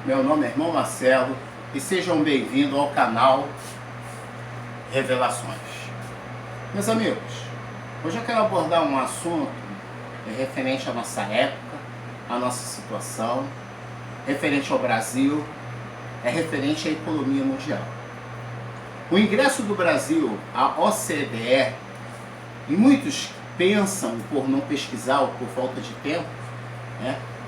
Meu nome é irmão Marcelo e sejam bem-vindos ao canal Revelações. Meus amigos, hoje eu quero abordar um assunto referente à nossa época, à nossa situação, referente ao Brasil, referente à economia mundial. O ingresso do Brasil à OCDE, e muitos pensam, por não pesquisar ou por falta de tempo,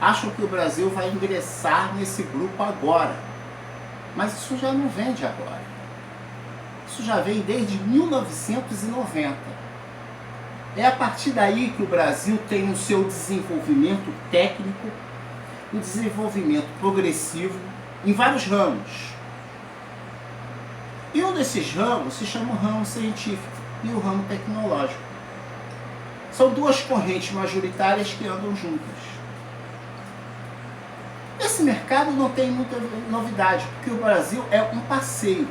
acham que o Brasil vai ingressar nesse grupo agora. Mas isso já não vem de agora. Isso já vem desde 1990. É a partir daí que o Brasil tem o seu desenvolvimento técnico, um desenvolvimento progressivo em vários ramos. E um desses ramos se chama o ramo científico e o ramo tecnológico. São duas correntes majoritárias que andam juntas. Esse mercado não tem muita novidade, porque o Brasil é um parceiro.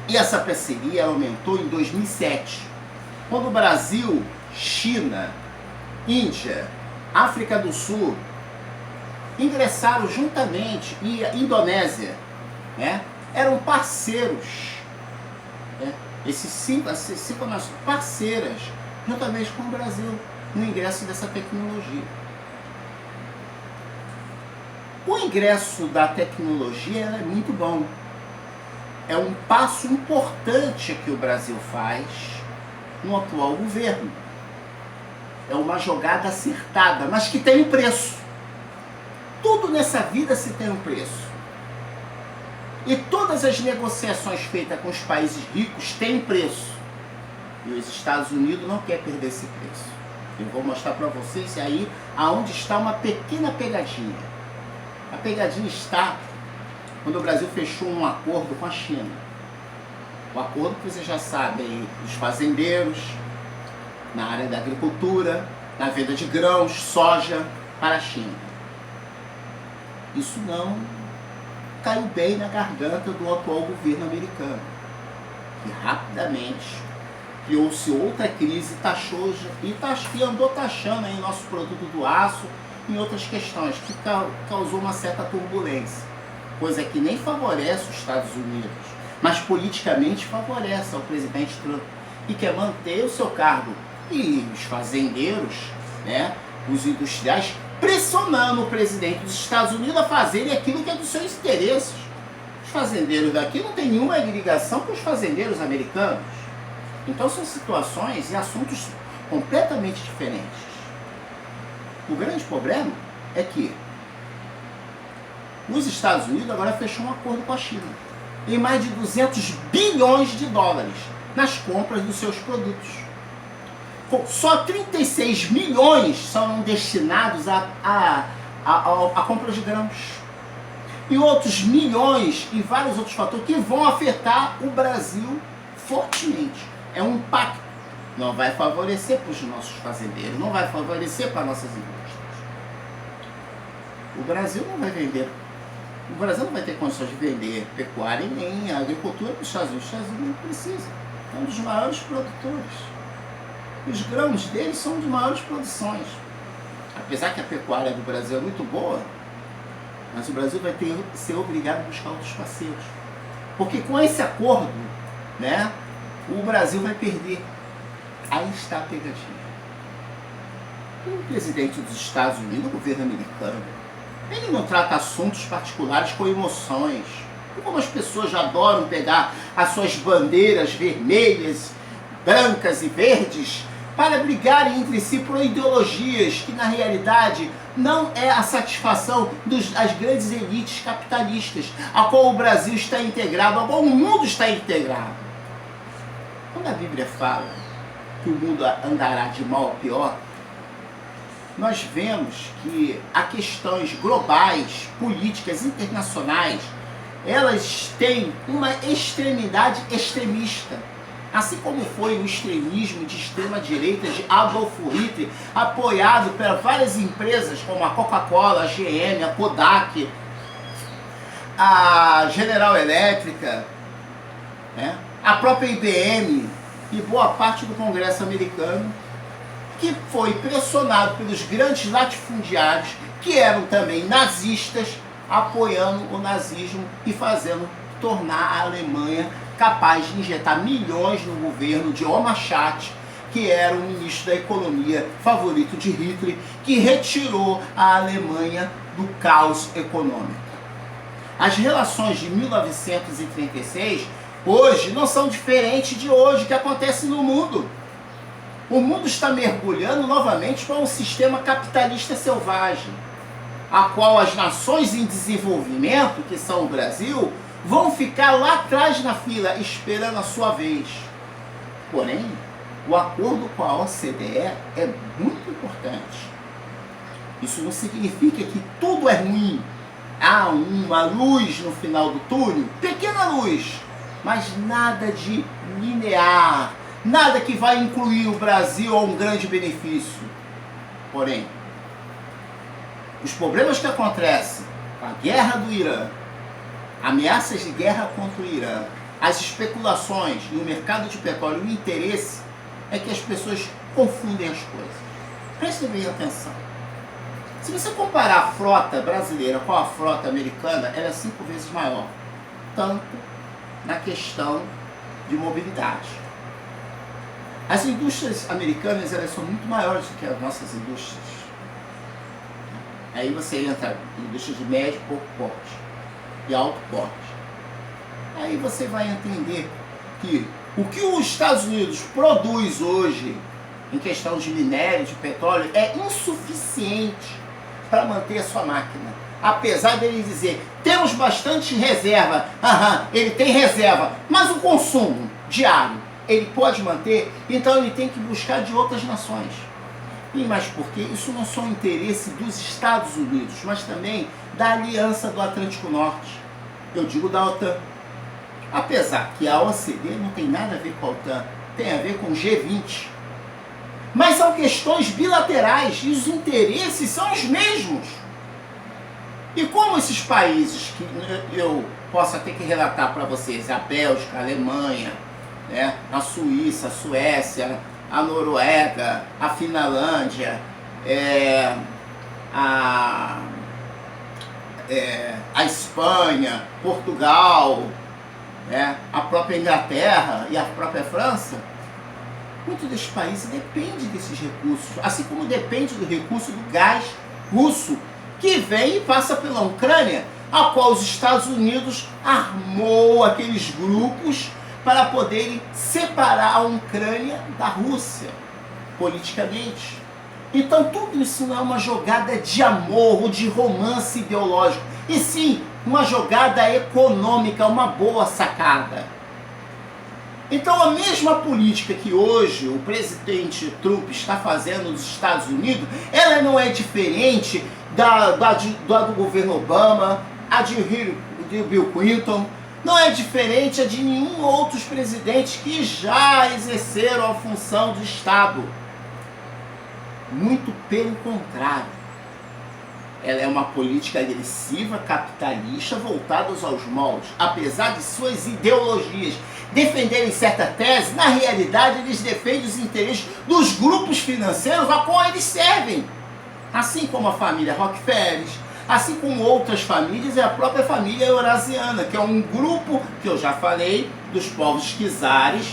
E essa parceria aumentou em 2007, quando o Brasil, China, Índia, África do Sul ingressaram juntamente, e a Indonésia, eram parceiros. Esses cinco nações parceiras, juntamente com o Brasil, no ingresso dessa tecnologia. O ingresso da tecnologia é muito bom. É um passo importante que o Brasil faz no atual governo. É uma jogada acertada, mas que tem um preço. Tudo nessa vida se tem um preço. E todas as negociações feitas com os países ricos têm preço. E os Estados Unidos não quer perder esse preço. Eu vou mostrar para vocês aí aonde está uma pequena pegadinha. A pegadinha está quando o Brasil fechou um acordo com a China. O acordo que vocês já sabem, dos fazendeiros, na área da agricultura, na venda de grãos, soja para a China. Isso não caiu bem na garganta do atual governo americano, que rapidamente criou-se outra crise, taxou e andou taxando aí nosso produto do aço em outras questões, que causou uma certa turbulência, coisa que nem favorece os Estados Unidos, mas politicamente favorece ao presidente Trump, e quer manter o seu cargo. E os fazendeiros, os industriais, pressionando o presidente dos Estados Unidos a fazerem aquilo que é dos seus interesses. Os fazendeiros daqui não têm nenhuma ligação com os fazendeiros americanos. Então são situações e assuntos completamente diferentes. O grande problema é que os Estados Unidos agora fechou um acordo com a China em mais de 200 bilhões de dólares nas compras dos seus produtos. Só 36 milhões são destinados à compra de grãos. E outros milhões e vários outros fatores que vão afetar o Brasil fortemente. É um impacto. Não vai favorecer para os nossos fazendeiros, não vai favorecer para nossas indústrias. O Brasil não vai vender. O Brasil não vai ter condições de vender pecuária e nem a agricultura para os Estados Unidos. Os Estados Unidos não precisa. É um dos maiores produtores. Os grãos deles são de maiores produções. Apesar que a pecuária do Brasil é muito boa, mas o Brasil vai ser obrigado a buscar outros parceiros. Porque com esse acordo, o Brasil vai perder. Aí está a pegadinha. O presidente dos Estados Unidos, o governo americano, ele não trata assuntos particulares com emoções. E como as pessoas já adoram pegar as suas bandeiras vermelhas, brancas e verdes para brigarem entre si por ideologias que na realidade não é a satisfação das grandes elites capitalistas, a qual o Brasil está integrado, a qual o mundo está integrado. Quando a Bíblia fala que o mundo andará de mal a pior, nós vemos que há questões globais, políticas, internacionais, elas têm uma extremidade extremista. Assim como foi o extremismo de extrema-direita de Adolf Hitler, apoiado por várias empresas como a Coca-Cola, a GM, a Kodak, a General Electric, a própria IBM e boa parte do Congresso americano, que foi pressionado pelos grandes latifundiários, que eram também nazistas, apoiando o nazismo e tornar a Alemanha capaz de injetar milhões no governo de Omar Schat, que era o ministro da economia favorito de Hitler, que retirou a Alemanha do caos econômico. As relações de 1936 hoje não são diferentes de hoje que acontece no mundo. O mundo está mergulhando novamente para um sistema capitalista selvagem, a qual as nações em desenvolvimento, que são o Brasil, vão ficar lá atrás na fila, esperando a sua vez. Porém, o acordo com a OCDE é muito importante. Isso não significa que tudo é ruim. Há uma luz no final do túnel, pequena luz, mas nada de linear, nada que vai incluir o Brasil a um grande benefício. Porém, os problemas que acontecem, a guerra do Irã, ameaças de guerra contra o Irã, as especulações no mercado de petróleo, o interesse é que as pessoas confundem as coisas. Prestem bem atenção. Se você comparar a frota brasileira com a frota americana, ela é 5 vezes maior, tanto na questão de mobilidade. As indústrias americanas, elas são muito maiores do que as nossas indústrias. Aí você entra em indústrias de médio e pouco porte e alto porte. Aí você vai entender que o que os Estados Unidos produz hoje em questão de minério, de petróleo, é insuficiente para manter a sua máquina. Apesar dele dizer, temos bastante reserva, ele tem reserva, mas o consumo diário, ele pode manter, então ele tem que buscar de outras nações. E mais porque isso não é só o interesse dos Estados Unidos, mas também da Aliança do Atlântico Norte. Eu digo da OTAN. Apesar que a OCDE não tem nada a ver com a OTAN, tem a ver com o G20. Mas são questões bilaterais e os interesses são os mesmos. E como esses países que eu posso ter que relatar para vocês, a Bélgica, a Alemanha, né, a Suíça, a Suécia, a Noruega, a Finlândia, a Espanha, Portugal, a própria Inglaterra e a própria França, muitos desses países dependem desses recursos, assim como depende do recurso do gás russo, que vem e passa pela Ucrânia, a qual os Estados Unidos armou aqueles grupos para poderem separar a Ucrânia da Rússia, politicamente. Então tudo isso não é uma jogada de amor ou de romance ideológico, e sim uma jogada econômica, uma boa sacada. Então a mesma política que hoje o presidente Trump está fazendo nos Estados Unidos, ela não é diferente do governo Obama, a de Bill Clinton, não é diferente de nenhum outros presidentes que já exerceram a função de Estado. Muito pelo contrário. Ela é uma política agressiva, capitalista, voltada aos moldes. Apesar de suas ideologias defenderem certa tese, na realidade eles defendem os interesses dos grupos financeiros a qual eles servem. Assim como a família Rockefeller, assim como outras famílias e a própria família eurasiana, que é um grupo, que eu já falei, dos povos quizares,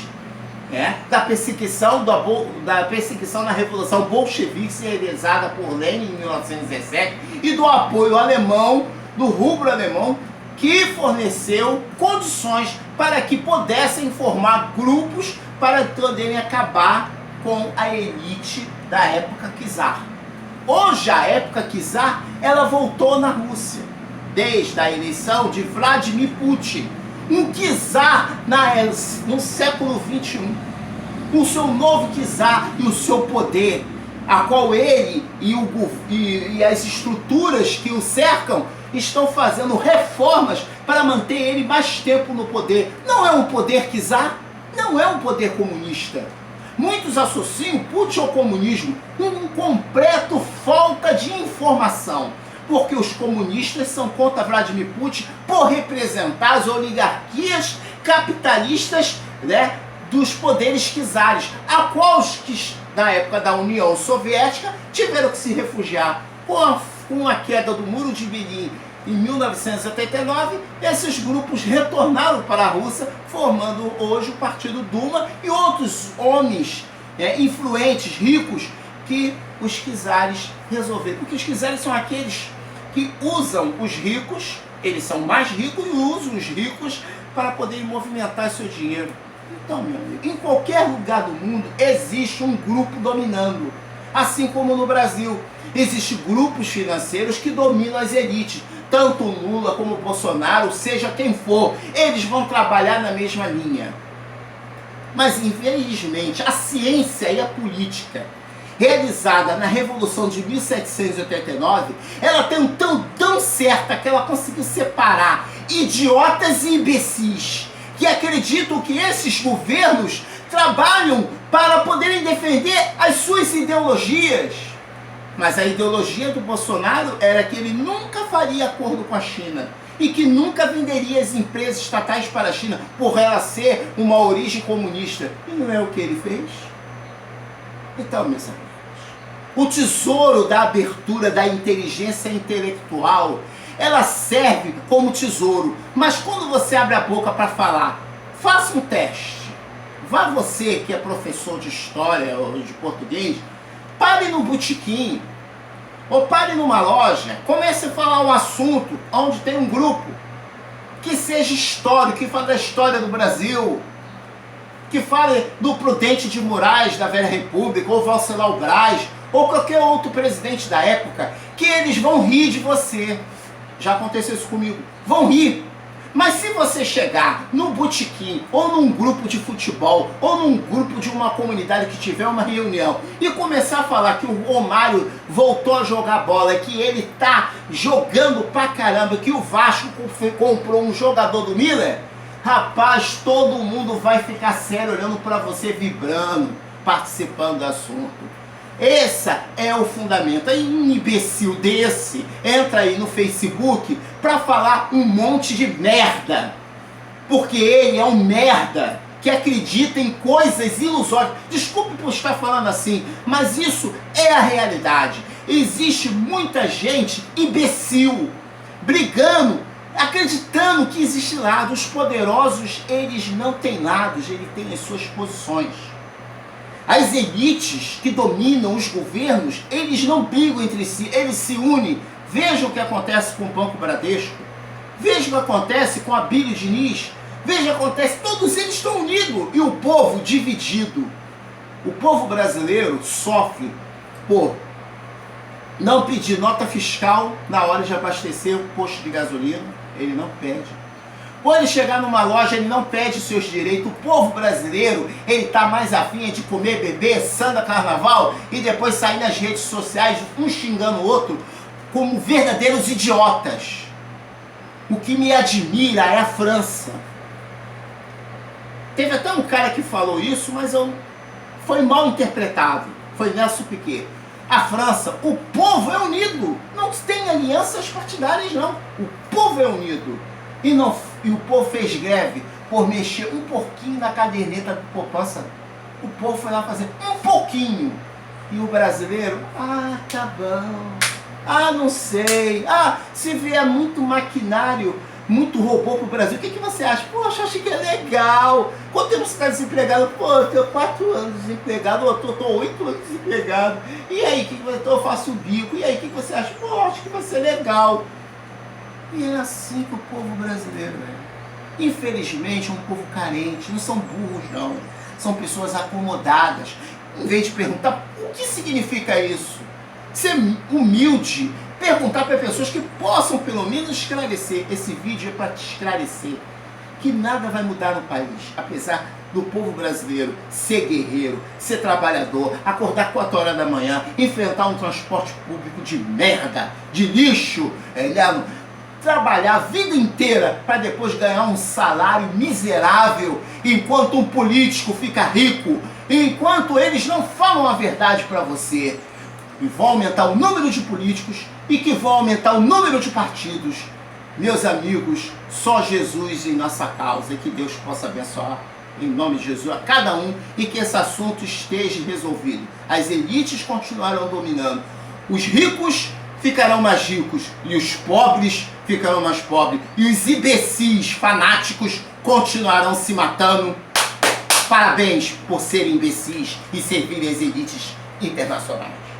da perseguição na Revolução Bolchevique, realizada por Lenin em 1917, e do apoio alemão, do rubro alemão, que forneceu condições para que pudessem formar grupos para poderem acabar com a elite da época czar. Hoje a época czar, ela voltou na Rússia, desde a eleição de Vladimir Putin, um czar no século XXI, com o seu novo czar e o seu poder, a qual ele e as estruturas que o cercam estão fazendo reformas para manter ele mais tempo no poder. Não é um poder czar, não é um poder comunista. Muitos associam Putin ao comunismo com uma completa falta de informação, porque os comunistas são contra Vladimir Putin por representar as oligarquias capitalistas, dos poderes czares, a qual que na época da União Soviética tiveram que se refugiar com a queda do Muro de Berlim Em 1989, esses grupos retornaram para a Rússia, formando hoje o Partido Duma e outros homens influentes, ricos, que os czares resolveram. Porque os czares são aqueles que usam os ricos, eles são mais ricos e usam os ricos para poderem movimentar seu dinheiro. Então, meu amigo, em qualquer lugar do mundo existe um grupo dominando. Assim como no Brasil, existem grupos financeiros que dominam as elites. Tanto o Lula como o Bolsonaro, seja quem for, eles vão trabalhar na mesma linha. Mas, infelizmente, a ciência e a política realizada na Revolução de 1789, ela tem tão certa que ela conseguiu separar idiotas e imbecis que acreditam que esses governos trabalham para poderem defender as suas ideologias. Mas a ideologia do Bolsonaro era que ele nunca faria acordo com a China e que nunca venderia as empresas estatais para a China por ela ser uma origem comunista. E não é o que ele fez? Então, meus amigos, o tesouro da abertura da inteligência intelectual, ela serve como tesouro. Mas quando você abre a boca para falar, faça um teste. Vá você que é professor de história ou de português, pare no botequim, ou pare numa loja, comece a falar um assunto onde tem um grupo que seja histórico, que fale da história do Brasil, que fale do Prudente de Moraes, da Velha República, ou Venceslau Braz, ou qualquer outro presidente da época, que eles vão rir de você. Já aconteceu isso comigo. Vão rir. Mas se você chegar num botequim, ou num grupo de futebol, ou num grupo de uma comunidade que tiver uma reunião, e começar a falar que o Romário voltou a jogar bola, que ele tá jogando pra caramba, que o Vasco comprou um jogador do Miller, rapaz, todo mundo vai ficar sério olhando pra você, vibrando, participando do assunto. Esse é o fundamento. Aí um imbecil desse entra aí no Facebook para falar um monte de merda, porque ele é um merda que acredita em coisas ilusórias. Desculpe por estar falando assim, mas isso é a realidade. Existe muita gente imbecil brigando, acreditando que existe lado. Os poderosos, eles não têm lados, eles têm as suas posições. As elites que dominam os governos, eles não brigam entre si, eles se unem. Veja o que acontece com o Banco Bradesco, veja o que acontece com a Abílio Diniz, veja o que acontece, todos eles estão unidos e o povo dividido. O povo brasileiro sofre por não pedir nota fiscal na hora de abastecer o posto de gasolina, ele não pede. Quando ele chegar numa loja, ele não pede seus direitos. O povo brasileiro, ele está mais afim de comer, beber, samba, carnaval e depois sair nas redes sociais, um xingando o outro, como verdadeiros idiotas. O que me admira é a França. Teve até um cara que falou isso, mas foi mal interpretado. Foi Nelson Piquet. A França, o povo é unido. Não tem alianças partidárias, não. O povo é unido. E o povo fez greve por mexer um pouquinho na caderneta de poupança. O povo foi lá fazer um pouquinho. E o brasileiro, tá bom. Não sei. Se vier muito maquinário, muito robô pro Brasil, o que você acha? Poxa, acho que é legal. Quanto tempo você está desempregado? Eu tenho 4 anos desempregado, eu tô 8 anos desempregado. E aí, eu faço o bico. E aí, o que você acha? Acho que vai ser legal. E é assim que o povo brasileiro é. Infelizmente é um povo carente, não são burros não, são pessoas acomodadas. Em vez de perguntar o que significa isso, ser humilde, perguntar para pessoas que possam pelo menos esclarecer. Esse vídeo é para te esclarecer que nada vai mudar no país, apesar do povo brasileiro ser guerreiro, ser trabalhador, acordar 4 horas da manhã, enfrentar um transporte público de merda, de lixo, trabalhar a vida inteira para depois ganhar um salário miserável, enquanto um político fica rico, enquanto eles não falam a verdade para você. E vão aumentar o número de políticos e que vão aumentar o número de partidos. Meus amigos, só Jesus em nossa causa, e que Deus possa abençoar em nome de Jesus a cada um e que esse assunto esteja resolvido. As elites continuarão dominando. Os ricos ficarão mais ricos e os pobres ficarão mais pobres. E os imbecis fanáticos continuarão se matando. Parabéns por serem imbecis e servirem as elites internacionais.